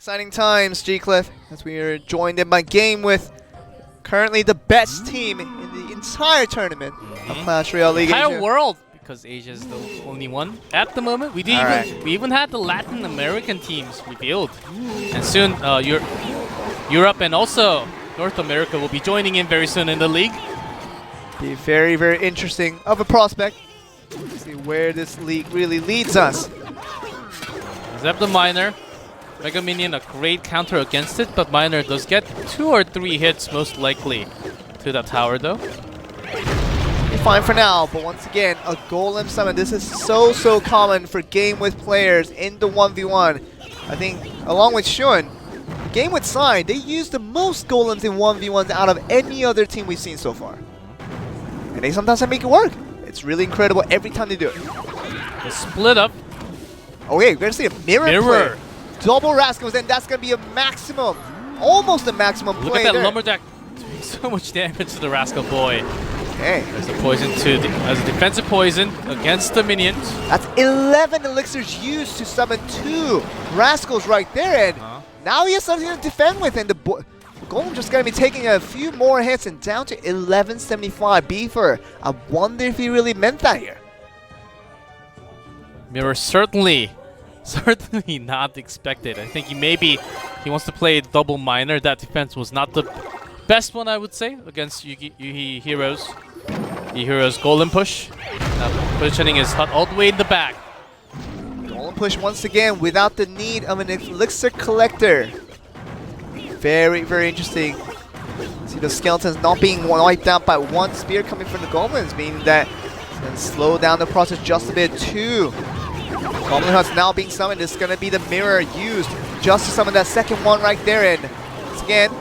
Exciting times, G-Cliff, as we are joined in by GameWith, currently the best team in the entire tournament of Clash Royale League Entire Asia. world, because Asia is the only one at the moment. We even had the Latin American teams revealed, and soon Europe and also North America will be joining in very soon in the league. Be very, very interesting of a prospect. Let's see where this league really leads us. Except the Miner. Mega Minion, a great counter against it, but Miner does get 2 or 3 hits most likely to that tower though. Be fine for now, but once again, a Golem summon. This is so common for GameWith players in the 1v1. I think, along with Shun, the GameWith side, they use the most Golems in 1v1s out of any other team we've seen so far. And they sometimes make it work. It's really incredible every time they do it. The split up. Okay, we're gonna see a mirror play. Double Rascals, and that's gonna be a maximum, almost a maximum play. Look at that there. Lumberjack doing so much damage to the Rascal boy. Okay. There's the poison as a defensive poison against the minions. That's 11 elixirs used to summon 2 Rascals right there, and now he has something to defend with, and the Golem just gonna be taking a few more hits and down to 1175. Beaver, I wonder if he really meant that here. Mirror certainly not expected. I think he wants to play double Miner. That defense was not the best one, I would say, against YUIHIIRO's Golem push. Positioning his hut all the way in the back. Golem push once again without the need of an elixir collector. Very, very interesting. See the skeletons not being wiped out by one spear coming from the goblins, meaning that it's going to slow down the process just a bit too. Goblin Hut's now being summoned. This is going to be the mirror used just to summon that second one right there. And once again,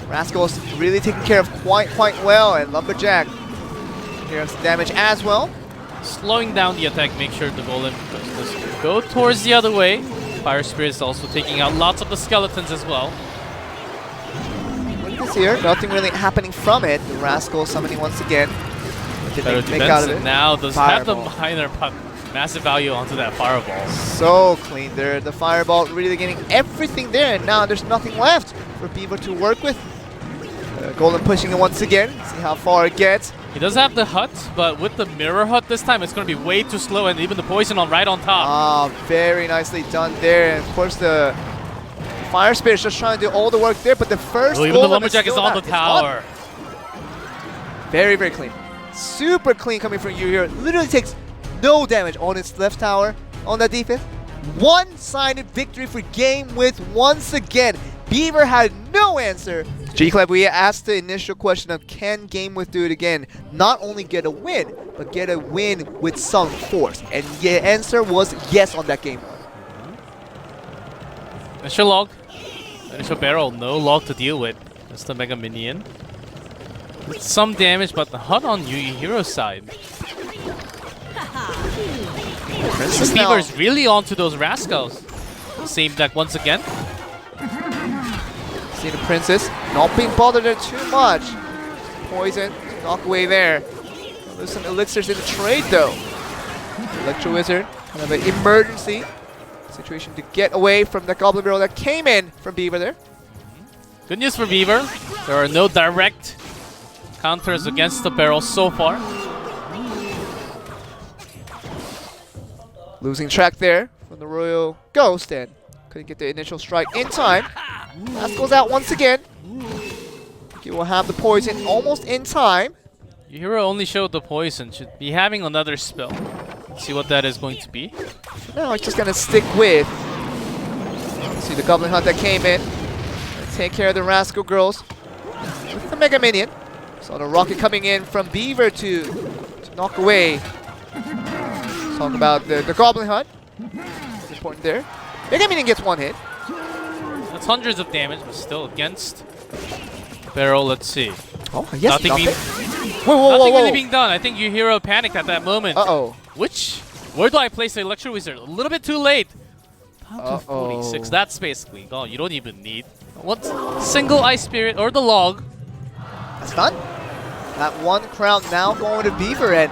Rascal's really taken care of quite well. And Lumberjack here's damage as well. Slowing down the attack, make sure the Golem does go towards the other way. Fire Spirit is also taking out lots of the skeletons as well. Look at this here, nothing really happening from it. The Rascal summoning once again. Better defense, out of it. Now does have the Miner, but massive value onto that Fireball. So clean there. The Fireball really getting everything there, and now there's nothing left for Beaver to work with. Golem pushing it once again. See how far it gets. He does have the hut, but with the mirror hut this time, it's going to be way too slow, and even the poison right on top. Ah, very nicely done there. And of course, the Fire Spirit's just trying to do all the work there, but the first even the Lumberjack is on the tower. Very, very clean. Super clean coming from YUIHIIRO. Literally takes no damage on its left tower on that defense. One-sided victory for GameWith once again. Beaver had no answer. G-Club, we asked the initial question of can GameWith do it again? Not only get a win, but get a win with some force. And the answer was yes on that game. Initial log. Initial barrel, no log to deal with. That's the Mega Minion. With some damage, but the hut on YUIHIIRO's side. Beaver is really onto those Rascals. Same deck once again. See the Princess not being bothered there too much. Poison, knock away there. There's some elixirs in the trade though. Electro Wizard, kind of an emergency situation to get away from the Goblin Barrel that came in from Beaver there. Good news for Beaver. There are no direct counters against the barrel so far. Losing track there from the Royal Ghost and couldn't get the initial strike in time. That goes out once again. He will have the poison almost in time. YUIHIIRO only showed the poison. Should be having another spell. Let's see what that is going to be. No, it's just gonna stick with. See the Goblin Hunt that came in. Take care of the Rascal girls with the Mega Minion. Saw the rocket coming in from Beaver to knock away. Talk about the Goblin Hunt. It's important there. Mega Minion gets 1 hit. That's hundreds of damage, but still against barrel. Let's see. Oh, yes, nothing Really being done. I think YUIHIIRO panicked at that moment. Uh-oh. Where do I place the Electro Wizard? A little bit too late. Down to 46. That's basically gone. You don't even need one single Ice Spirit or the log. That's done. That one crown now going to Beaver, and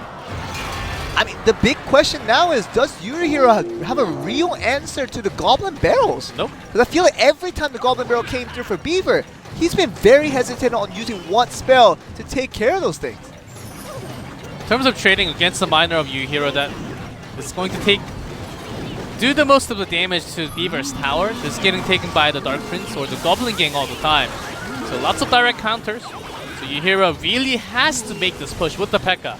I mean, the big question now is, does YUIHIIRO have a real answer to the Goblin Barrels? Nope. Because I feel like every time the Goblin Barrel came through for Beaver, he's been very hesitant on using one spell to take care of those things. In terms of trading against the miner of YUIHIIRO, that is going to do the most of the damage to Beaver's tower. This is getting taken by the Dark Prince or the Goblin Gang all the time. So lots of direct counters. So YUIHIIRO really has to make this push with the P.E.K.K.A.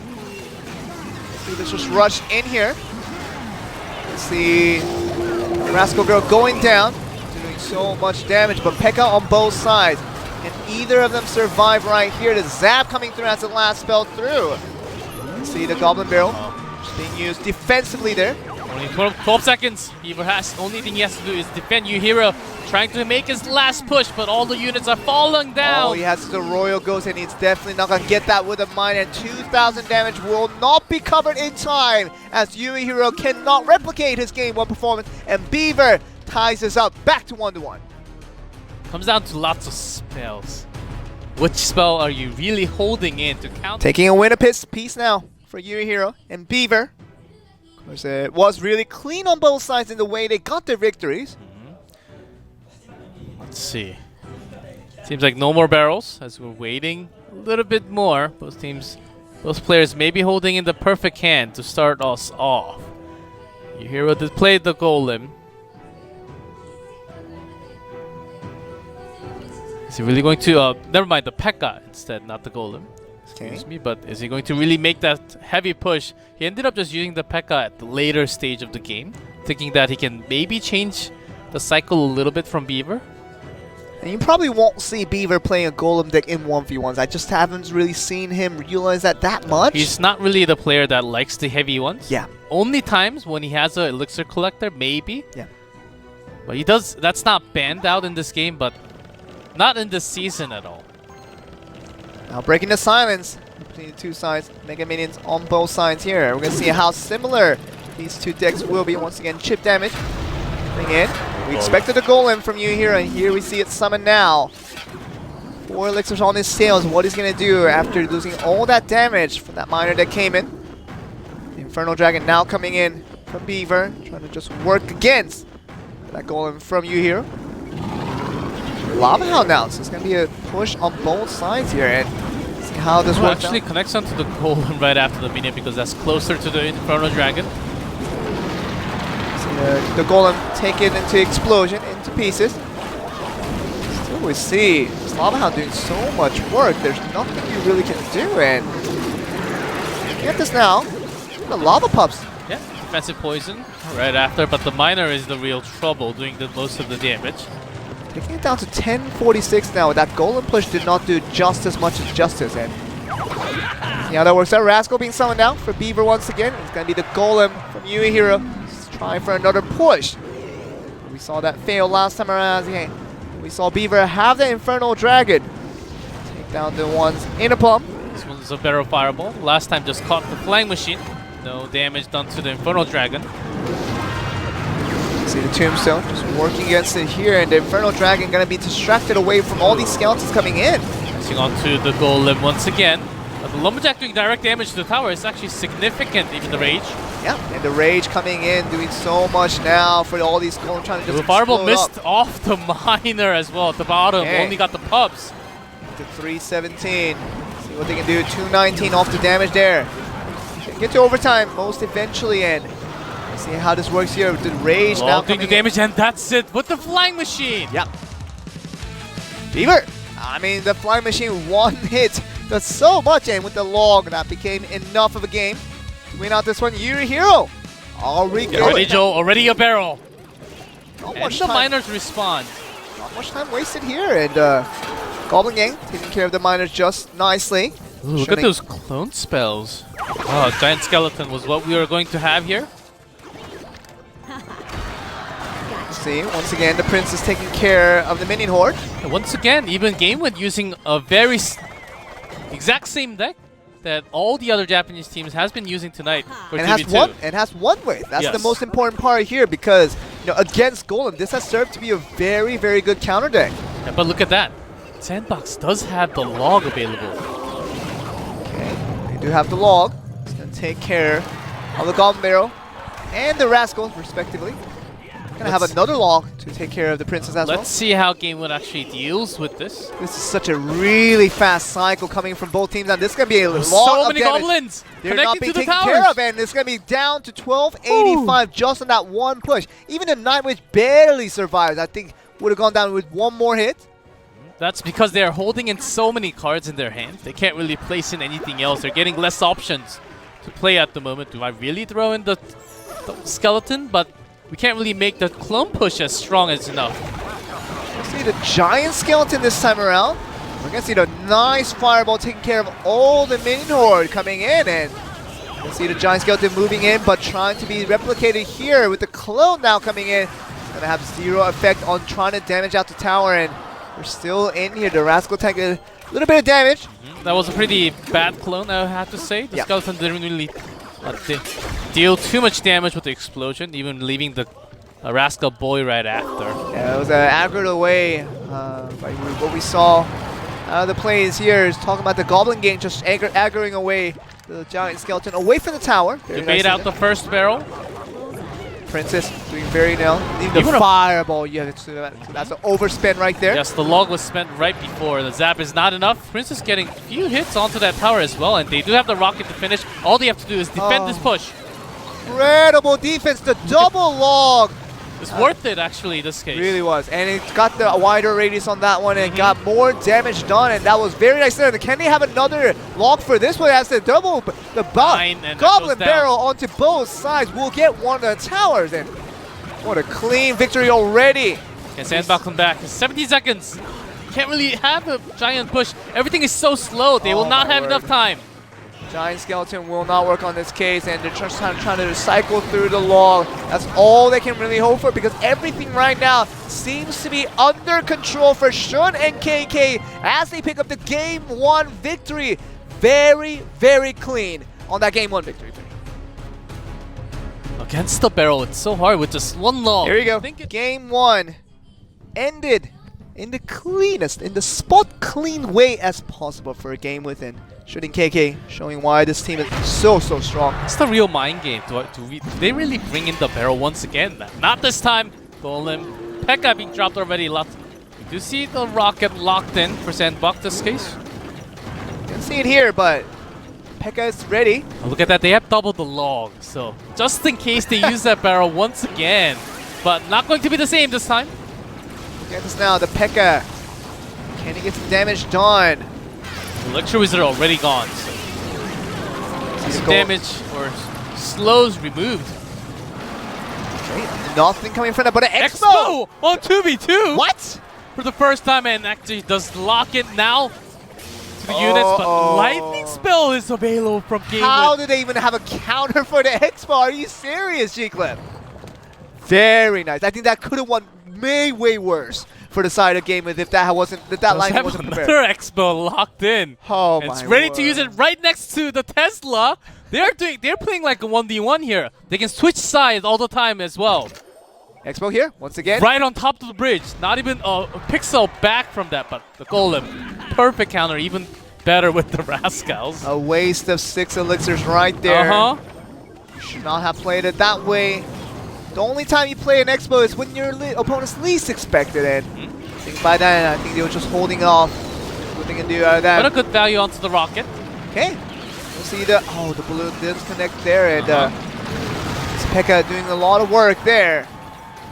Let's just rush in here. Let's see Rascal Girl going down, doing so much damage, but P.E.K.K.A. on both sides. And either of them survive right here. The Zap coming through as the last spell through. Let's see the Goblin Barrel just being used defensively there. Only 12 seconds. Beaver has, only thing he has to do is defend YUIHIIRO, trying to make his last push, but all the units are falling down. Oh, he has the Royal Ghost, and he's definitely not going to get that with a miner. 2,000 damage will not be covered in time, as YUIHIIRO cannot replicate his Game 1 performance, and Beaver ties this up back to 1-1. Comes down to lots of spells. Which spell are you really holding in to counter? Taking a win piece now for YUIHIIRO and Beaver. Of course, it was really clean on both sides in the way they got their victories. Let's see. Seems like no more barrels as we're waiting a little bit more. Both players may be holding in the perfect hand to start us off. YUIHIIRO did play the Golem. Is he really going to, never mind, the P.E.K.K.A. instead, not the Golem. Excuse me, but is he going to really make that heavy push? He ended up just using the P.E.K.K.A. at the later stage of the game, thinking that he can maybe change the cycle a little bit from Beaver. And you probably won't see Beaver playing a Golem deck in 1v1s. I just haven't really seen him realize that much. He's not really the player that likes the heavy ones. Yeah. Only times when he has an Elixir Collector, maybe. Yeah. But he does. That's not banned out in this game, but not in this season at all. Now breaking the silence between the two sides. Mega Minions on both sides here. We're going to see how similar these two decks will be. Once again, chip damage. Coming in. We expected a Golem from YUIHIIRO, and here we see it summon now. 4 elixirs on his sails. What he's going to do after losing all that damage from that miner that came in. The Infernal Dragon now coming in from Beaver, trying to just work against that Golem from YUIHIIRO. Lava Hound now, so it's going to be a push on both sides here, and see how this works actually connects onto the Golem right after the minion because that's closer to the Infernal Dragon. The Golem taken into explosion, into pieces. Still we see this Lava Hound doing so much work. There's nothing you really can do, and get this now. The Lava Pups. Yeah, defensive poison right after, but the miner is the real trouble, doing the most of the damage. Taking it down to 1046 now. That Golem push did not do just as much as Justice, and see how that works out. Rascal being summoned now for Beaver once again. It's going to be the Golem from YUIHIIRO. Trying for another push. We saw that fail last time around. We saw Beaver have the Infernal Dragon. Take down the ones in a plum. This one's a better fireball. Last time just caught the Flying Machine. No damage done to the Infernal Dragon. See the Tombstone just working against it here, and the Infernal Dragon going to be distracted away from all these skeletons coming in. Pressing onto the Golem once again. But the Lumberjack doing direct damage to the tower is actually significant, even the Rage. Yeah, and the Rage coming in, doing so much now for all these Golem trying to just the fireball missed off the miner as well at the bottom. Okay. Only got the pubs. To 317. See what they can do. 219 off the damage there. Get to overtime most eventually, and see how this works here with the Rage now doing the damage, and that's it with the Flying Machine. Yep. Beaver. I mean, the Flying Machine one hit does so much, and with the log that became enough of a game to win out this one. YUIHIIRO already a barrel. Not and much the time. Miners respond. Not much time wasted here, and Goblin Gang taking care of the miners just nicely. Ooh, look at those clone spells. Oh, Giant Skeleton was what we were going to have here. See, once again, the Prince is taking care of the minion horde. And once again, even GameWith using a very exact same deck that all the other Japanese teams has been using tonight for and 2v2. has won with. That's yes. the most important part here, because against Golem, this has served to be a very, very good counter deck. Yeah, but look at that. SANDBOX does have the log available. Okay, they do have the log. It's going to take care of the Goblin Barrel and the Rascal, respectively. Gonna have another log to take care of the Princess as well. Let's see how GameWith actually deals with this. This is such a really fast cycle coming from both teams, and this is gonna be a lot so of many damage. goblins They're not connecting being to the taken towers. care of, and it's gonna be down to 1285 just on that one push. Even the Night Witch barely survives. I think would have gone down with one more hit. That's because they're holding in so many cards in their hand. They can't really place in anything else. They're getting less options to play at the moment. Do I really throw in the skeleton? But we can't really make the clone push as strong as enough. We'll see the giant skeleton this time around. We're gonna see the nice fireball taking care of all the minion horde coming in, and we'll see the giant skeleton moving in, but trying to be replicated here with the clone now coming in. Gonna have zero effect on trying to damage out the tower, and we're still in here. The Rascal tank a little bit of damage. That was a pretty bad clone, I have to say. The skeleton didn't really deal too much damage with the explosion, even leaving the Rascal boy right after. Yeah, it was aggroed away by what we saw. The plays here is talking about the Goblin Gang just aggroing away the giant skeleton away from the tower. They made out the first barrel. Princess doing very well. Even the fireball, yeah, so that's an overspend right there. Yes, the log was spent right before. The zap is not enough. Princess getting a few hits onto that tower as well, and they do have the rocket to finish. All they have to do is defend this push. Incredible defense, the double log. It's worth it, actually, this case. Really was, and it got the wider radius on that one, and got more damage done, and that was very nice there. Can they have another log for this one? As the double, the Goblin Barrel onto both sides will get one of the towers, and what a clean victory already. Can SANDBOX come back? 70 seconds. Can't really have a giant push. Everything is so slow. They will not have enough time. Giant skeleton will not work on this case, and they're just trying to cycle through the log. That's all they can really hope for, because everything right now seems to be under control for shun+kk as they pick up the Game 1 victory. Very, very clean on that Game 1 victory. Against the barrel, it's so hard with just one log. Here we go. Game 1 ended in the cleanest, in the spot clean way as possible for a GameWith, and shun+kk showing why this team is so strong. It's the real mind game. Do they really bring in the barrel once again? Not this time. Golem. P.kk being dropped already. We do see the rocket locked in for SANDBOX this case. You can see it here, but P.kk is ready. Oh, look at that. They have doubled the log. So just in case they use that barrel once again. But not going to be the same this time. Look at this now. The P.kk. Can he get some damage done? The Elixir Wizard already gone, so some damage or slows removed. Okay, nothing coming from that, but an Expo on 2v2! What? For the first time, and actually does lock it now to the units, but Lightning Spell is available from GameWith. How did they even have a counter for the Expo? Are you serious, G-Clip? Very nice. I think that could have won way worse for the side of GameWith if that lightning wasn't prepared. Another Expo locked in. Oh my! It's ready to use it right next to the Tesla. They're playing like a 1v1 here. They can switch sides all the time as well. Expo here once again. Right on top of the bridge. Not even a pixel back from that, but the Golem. Perfect counter, even better with the Rascals. A waste of 6 elixirs right there. You should not have played it that way. The only time you play an Expo is when your opponent's least expected, and I think by then I think they were just holding off. What they can do out of that. But a good value onto the rocket. Okay. We'll see the balloon disconnect there, and it's P.kk doing a lot of work there.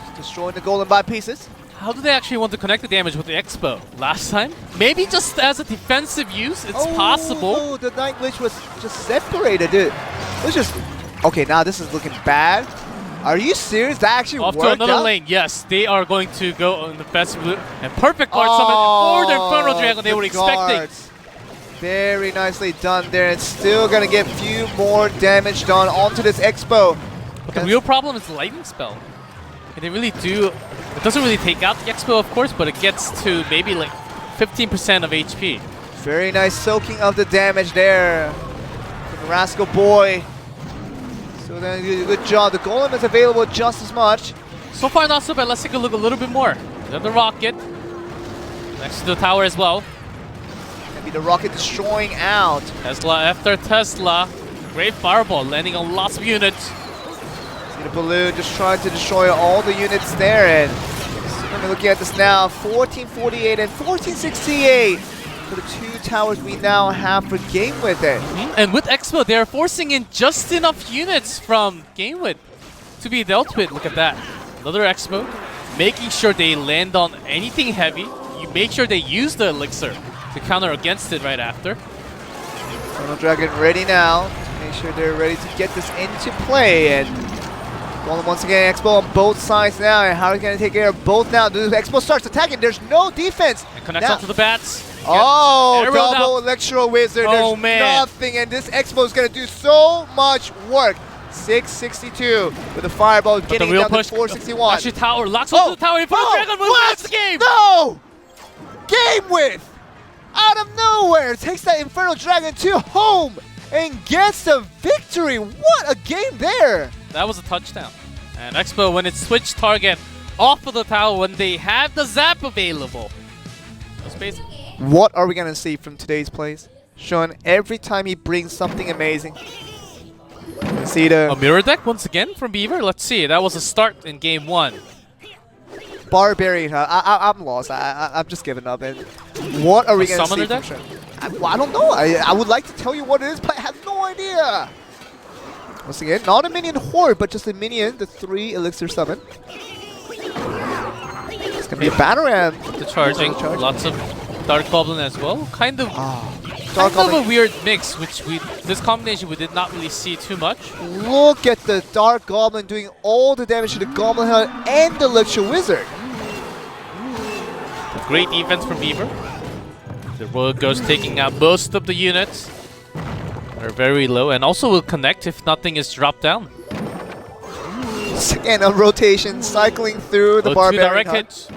Just destroying the Golem by pieces. How do they actually want to connect the damage with the Expo? Last time? Maybe just as a defensive use, it's possible. Oh, the Night Witch was just separated, dude. It was just... Okay, now this is looking bad. Are you serious? That actually worked out? Off to another lane, yes. They are going to go on the best route. And perfect guard summon for the Infernal Dragon they were expecting. Very nicely done there. It's still going to get a few more damage done onto this Expo. But the real problem is the Lightning Spell. And they really do... It doesn't really take out the Expo, of course, but it gets to maybe like 15% of HP. Very nice soaking of the damage there from the Rascal Boy. So then good job. The Golem is available just as much. So far not so bad. Let's take a look a little bit more. Then the rocket. Next to the tower as well. Gonna be the rocket destroying out. Tesla after Tesla. Great fireball, landing on lots of units. See the balloon just trying to destroy all the units there. And we're looking at this now, 1448 and 1468 for the two towers we now have for GameWith it. And with Expo, they're forcing in just enough units from GameWith to be dealt with. Look at that. Another Expo, making sure they land on anything heavy. You make sure they use the elixir to counter against it right after. Eternal Dragon ready now to make sure they're ready to get this into play. And Golem once again, Expo on both sides now. And how are we going to take care of both now? The Expo starts attacking. There's no defense. And connects onto the bats. Oh, double out. Electro Wizard. Oh, There's man. nothing. And this Expo is going to do so much work. 662 with the fireball, getting it down to 461. Actually, tower locks onto the tower. Inferno Dragon will win the game. No! GameWith, out of nowhere, takes that Inferno Dragon to home and gets the victory. What a game there! That was a touchdown. And Expo, when it switched target off of the tower, when they had the zap available. What are we going to see from today's plays? Shun, every time he brings something amazing. See the a mirror deck once again from Beaver. Let's see. That was a start in game 1. Barbarian. I'm lost. I'm just giving up. And what are we going to see from Shun? I don't know. I would like to tell you what it is, but I have no idea. Once again, not a minion horde, but just a minion, the 3 elixir summon. It's going to be a Batarang. The charging. Lots of Dark Goblin as well. Kind of A weird mix, which this combination we did not really see too much. Look at the Dark Goblin doing all the damage to the Goblin Head and the Elixir Wizard. Great defense from Beaver. The Royal Ghost taking out most of the units. They're very low and also will connect if nothing is dropped down. Again, a rotation cycling through the Barbarian. Direct hits.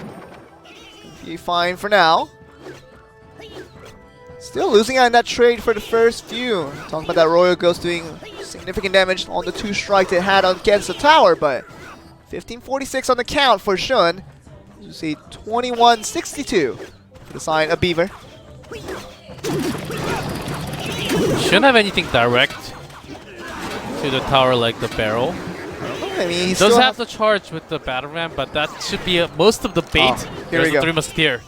Be fine for now. Still losing out in that trade for the first few. Talking about that Royal Ghost doing significant damage on the 2 strikes it had against the tower, but 1546 on the count for Shun. You see 2162 for the side of Beaver. Shouldn't have anything direct to the tower like the barrel. I mean, he does have the charge with the battle ram, but that should be most of the bait. Here we go. 3 Musketeer.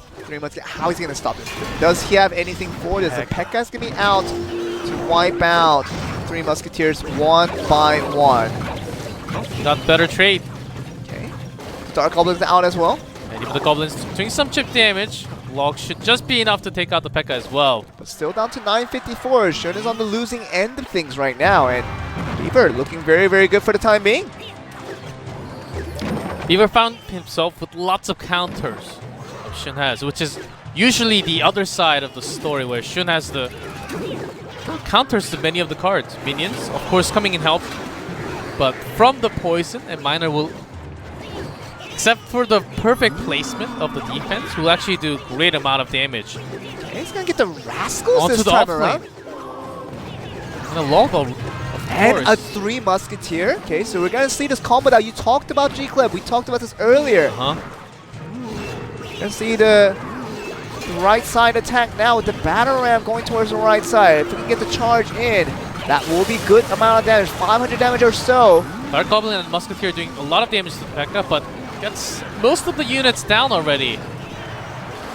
How is he going to stop this? Does he have anything for this? The P.E.K.K.A is going to be out to wipe out 3 Musketeers one by one. Got better trade. Okay. Dark Goblin's out as well. And even the Goblins doing some chip damage. Log should just be enough to take out the P.E.K.K.A as well. But still down to 954. Shun is on the losing end of things right now. And Beaver looking very, very good for the time being. Beaver found himself with lots of counters. Shun has, which is usually the other side of the story where Shun has the counters to many of the cards. Minions, of course, coming in help, but from the poison, and Miner will, except for the perfect placement of the defense, will actually do a great amount of damage. Okay, he's gonna get the Rascals onto this the time around. And a Log, of and course. a 3 Musketeer. Okay, so we're gonna see this combo that you talked about, G-Club. We talked about this earlier. Let's see the right side attack now with the Battle Ram going towards the right side. If we can get the charge in, that will be good amount of damage, 500 damage or so. Dark Goblin and Musketeer doing a lot of damage to the P.E.K.K.A, but gets most of the units down already.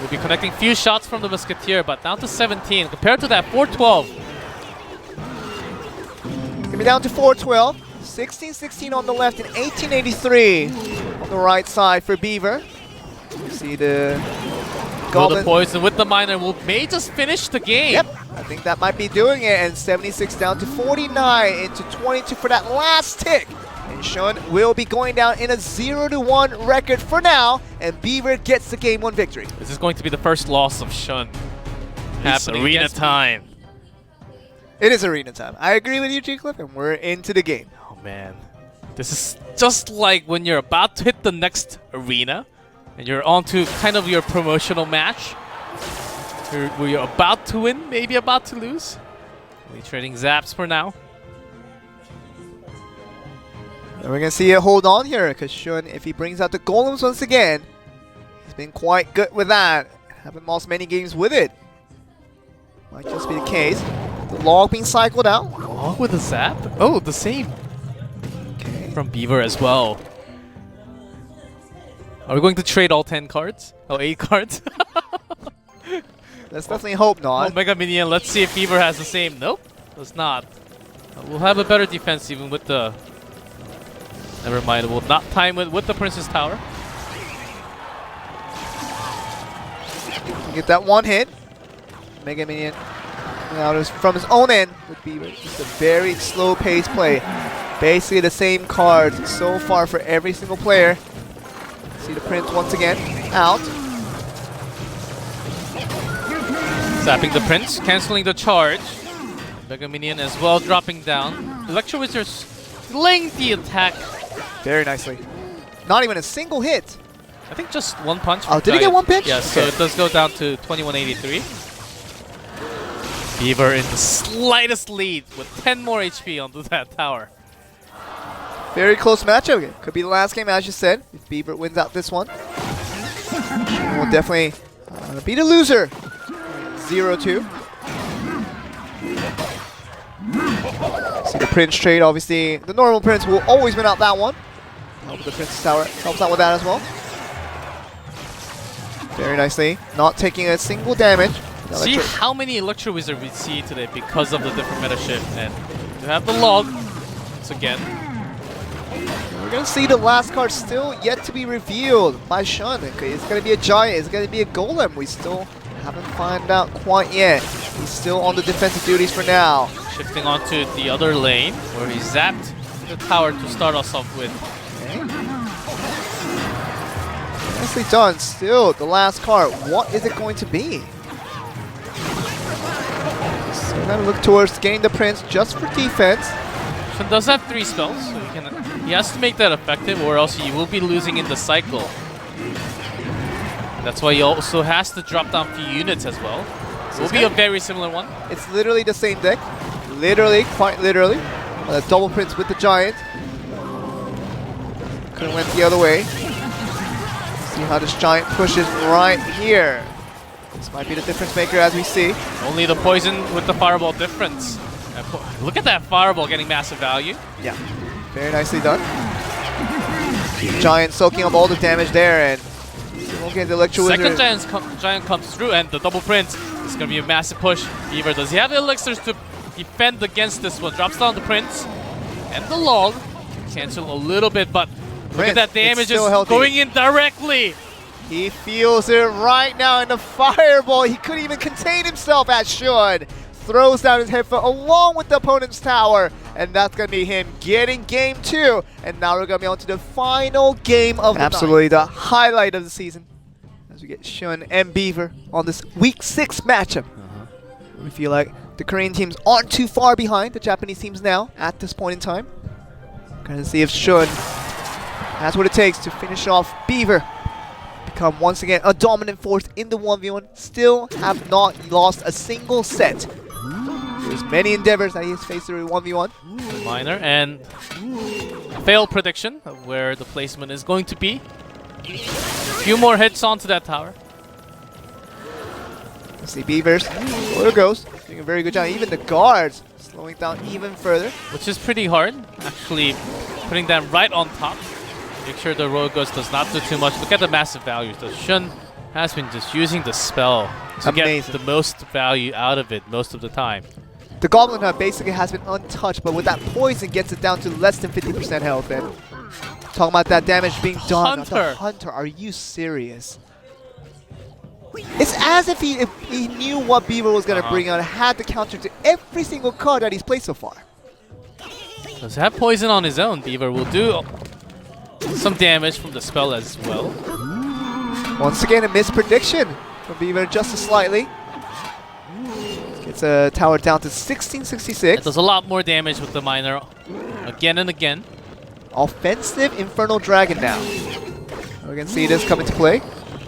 We'll be connecting few shots from the Musketeer, but down to 17 compared to that 412. Gonna be down to 412, 1616 on the left and 1883 on the right side for Beaver. You see the Goblin. The poison with the Miner may just finish the game. Yep, I think that might be doing it. And 76 down to 49 into 22 for that last tick. And Shun will be going down in a 0-1 record for now. And Beaver gets the game 1 victory. This is going to be the first loss of Shun. It's arena time. It is arena time. I agree with you, G-Cliff, and we're into the game. Oh man, this is just like when you're about to hit the next arena. And you're on to kind of your promotional match. Where you're about to win, maybe about to lose. Only trading zaps for now. And we're going to see it hold on here, because Shun, if he brings out the Golems once again, he's been quite good with that. Haven't lost many games with it. Might just be the case. The Log being cycled out. Log with a zap? Oh, the same. Okay. From Beaver as well. Are we going to trade all 10 cards? Oh, 8 cards? Let's definitely hope not. Oh, Mega Minion, let's see if Beaver has the same. Nope, does not. We'll have a better defense even with the... Never mind, we'll not time it with the Princess Tower. Get that one hit. Mega Minion now from his own end with Beaver. Just a very slow pace play. Basically the same cards so far for every single player. See the Prince once again out. Zapping the Prince, cancelling the charge. Mega Minion as well dropping down. Electro Wizard's laying the attack. Very nicely. Not even a single hit. I think just one punch. Oh, did he get one pitch? Yes, okay. so it does go down to 2183. Beaver in the slightest lead with 10 more HP onto that tower. Very close matchup again. Could be the last game, as you said, if Beaver wins out this one. Will definitely be the loser. 0-2. See the Prince trade, obviously. The normal Prince will always win out that one. Help the Princess Tower helps out with that as well. Very nicely. Not taking a single damage. See how many Electro Wizard we see today because of the different meta shift. And you have the log once again. We're going to see the last card still yet to be revealed by Shun. It's going to be a Giant. It's going to be a Golem. We still haven't found out quite yet. He's still on the defensive duties for now. Shifting onto the other lane where he zapped the tower to start us off with. Okay. Nicely done. Still, the last card. What is it going to be? So we're going to look towards getting the Prince just for defense. Shun does have 3 spells, so he has to make that effective or else he will be losing in the cycle. That's why he also has to drop down a few units as well. So it will be a very similar one. It's literally the same deck. Literally, quite literally. The double Prince with the Giant. Could have went the other way. See how this Giant pushes right here. This might be the difference maker as we see. Only the poison with the fireball difference. Look at that fireball getting massive value. Yeah, very nicely done. Giant soaking up all the damage there, and we'll get the Electro Wizard. Second Giant comes through, and the double Prince is going to be a massive push. Beaver, does he have the elixirs to defend against this one? Drops down the Prince and the log. Cancel a little bit, but look at that damage is going in directly. He feels it right now in the fireball. He couldn't even contain himself as Shun. Throws down his headfoot along with the opponent's tower, and that's going to be him getting game 2. And now we're going to be on to the final game of the night. Absolutely the highlight of the season as we get Shun and Beaver on this Week 6 matchup. We feel like the Korean teams aren't too far behind the Japanese teams now at this point in time. Going to see if Shun has what it takes to finish off Beaver. Become once again a dominant force in the 1v1. Still have not lost a single set. There's many endeavors that he has faced through 1v1. Minor and a failed prediction of where the placement is going to be. A few more hits onto that tower. Let's see Beavers. There goes. Doing a very good job. Even the guards slowing down even further. Which is pretty hard. Actually putting them right on top. Make sure the Royal Ghost does not do too much. Look at the massive values. The Shun has been just using the spell to get the most value out of it most of the time. The Goblin Hut basically has been untouched, but with that poison gets it down to less than 50% health. And talking about that damage being done. The Hunter, are you serious? It's as if he knew what Beaver was going to bring out and had the counter to every single card that he's played so far. Does have poison on his own. Beaver will do some damage from the spell as well. Once again, a missed prediction from Beaver just slightly. Gets a tower down to 1666. It does a lot more damage with the Minor again and again. Offensive Infernal Dragon now. We can see this come into play.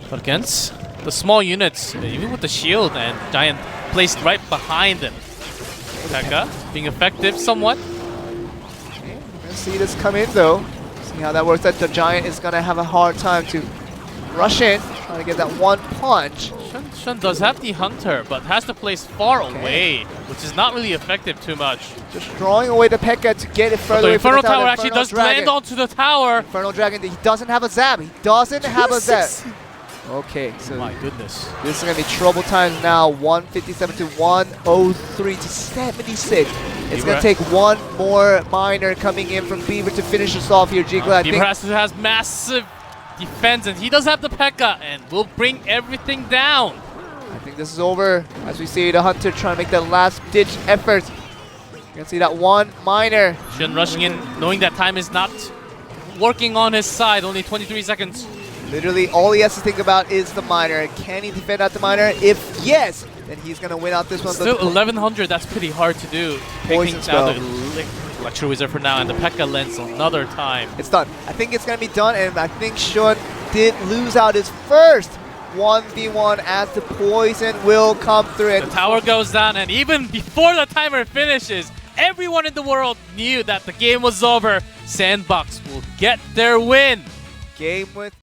But against the small units, even with the shield and Giant placed right behind him. K'KK being effective somewhat. Okay, we're going to see this come in though. See how that works. That the Giant is going to have a hard time to rush in, trying to get that one punch. Shun does have the Hunter, but has to place far away, which is not really effective too much. Just drawing away the P.E.K.K.A to get it further The away from Inferno the Tower actually does land onto the tower. Inferno Dragon, he doesn't have a zap. He doesn't have a zap. Okay, so My goodness. this is going to be trouble times now. 157 to 103 to 76. It's going to take one more miner coming in from Beaver to finish us off here, Jiggler. Beaver has massive defense, and he does have the P.E.K.K.A, and will bring everything down. I think this is over as we see the Hunter trying to make that last-ditch effort. You can see that one miner. Shun rushing in, knowing that time is not working on his side. Only 23 seconds. Literally, all he has to think about is the miner. Can he defend out the miner? If yes, then he's going to win out this one. Still 1100, that's pretty hard to do. Taking down the Lecture Wizard for now, and the P.E.K.K.A lands another time. It's done. I think it's going to be done, and I think Shun did lose out his first 1v1 as the poison will come through. And the tower goes down, and even before the timer finishes, everyone in the world knew that the game was over. SANDBOX will get their win. GameWith